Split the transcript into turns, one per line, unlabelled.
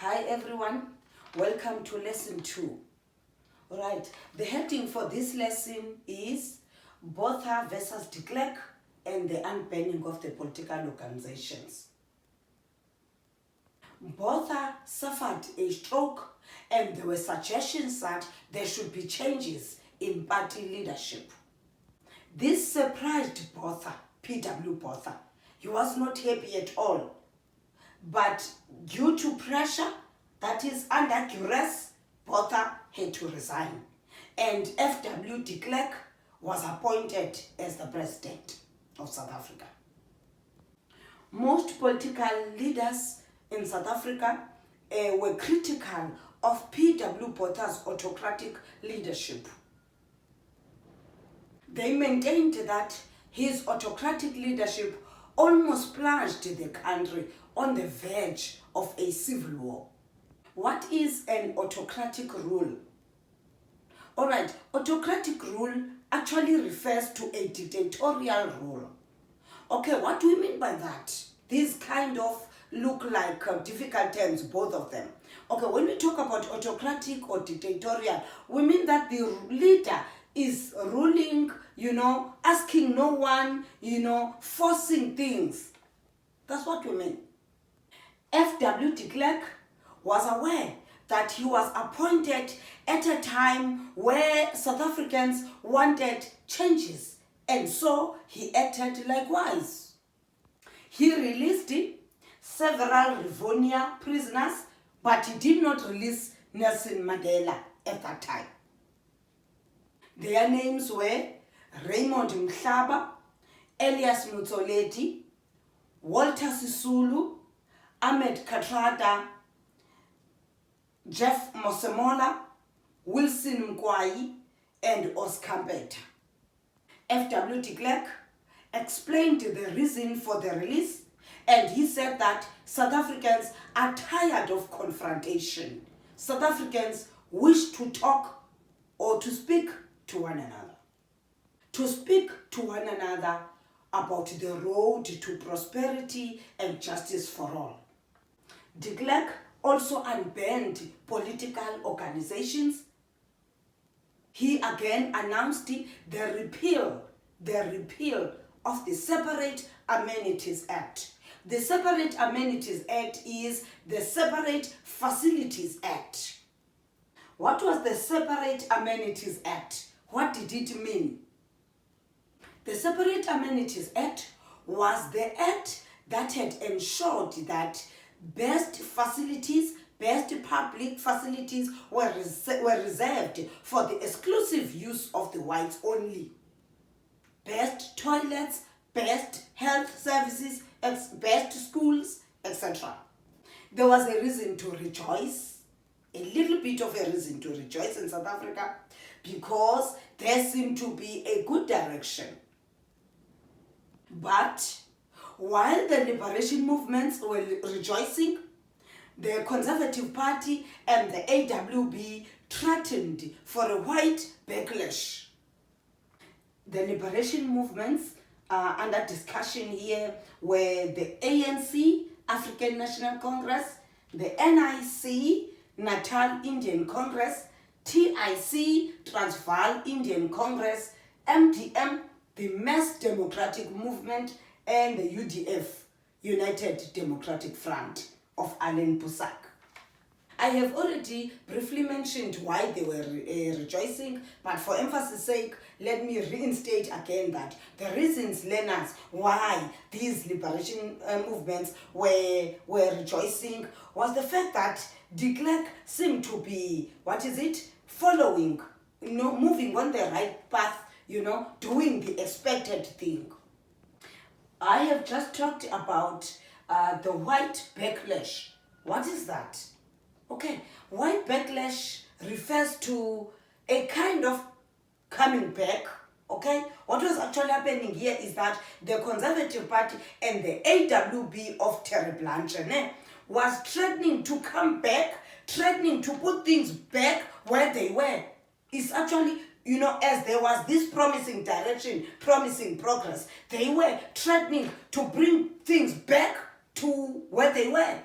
Hi everyone, welcome to lesson 2. Alright, the heading for this lesson is Botha versus Klerk and the unbanning of the political organizations. Botha suffered a stroke and there were suggestions that there should be changes in party leadership. This surprised Botha, P.W. Botha. He was not happy at all. But due to pressure, that is under duress, Botha had to resign. And F.W. de Klerk was appointed as the president of South Africa. Most political leaders in South Africa were critical of P.W. Botha's autocratic leadership. They maintained that his autocratic leadership almost plunged the country on the verge of a civil war. What is an autocratic rule? Alright, autocratic rule actually refers to a dictatorial rule. Okay, what do we mean by that? These kind of look like difficult terms, both of them. Okay, when we talk about autocratic or dictatorial, we mean that the leader is ruling, asking no one, forcing things. That's what we mean. F.W. de Klerk was aware that he was appointed at a time where South Africans wanted changes, and so he acted likewise. He released several Rivonia prisoners, but he did not release Nelson Mandela at that time. Their names were Raymond Mhlaba, Elias Motsoaledi, Walter Sisulu, Ahmed Kathrada, Jeff Mosemola, Wilson Mkwai, and Oscar Mbetha. F.W. de Klerk explained the reason for the release, and he said that South Africans are tired of confrontation. South Africans wish to talk or to speak to one another. To speak to one another about the road to prosperity and justice for all. De Klerk also unbanned political organizations. He again announced the repeal of the Separate Amenities Act. The Separate Amenities Act is the Separate Facilities Act. What was the Separate Amenities Act? What did it mean? The Separate Amenities Act was the act that had ensured that best public facilities were reserved for the exclusive use of the whites only. Best toilets, best health services, best schools, etc. There was a reason to rejoice, a little bit of a reason to rejoice in South Africa, because there seemed to be a good direction. But while the liberation movements were rejoicing, the Conservative Party and the AWB threatened for a white backlash. The liberation movements under discussion here were the ANC, African National Congress, the NIC, Natal Indian Congress, TIC, Transvaal Indian Congress, MDM, the Mass Democratic Movement, and the UDF, United Democratic Front of Alain Boesak. I have already briefly mentioned why they were rejoicing, but for emphasis sake, let me reinstate again that the reasons, learners, why these liberation movements were rejoicing was the fact that de Klerk seemed to be, following, moving on the right path, doing the expected thing. I have just talked about the white backlash. What is that? Okay, white backlash refers to a kind of coming back. Okay, what was actually happening here is that the Conservative Party and the AWB of Terry Blanche was threatening to come back, threatening to put things back where they were. It's actually, as there was this promising direction, promising progress, they were threatening to bring things back to where they were.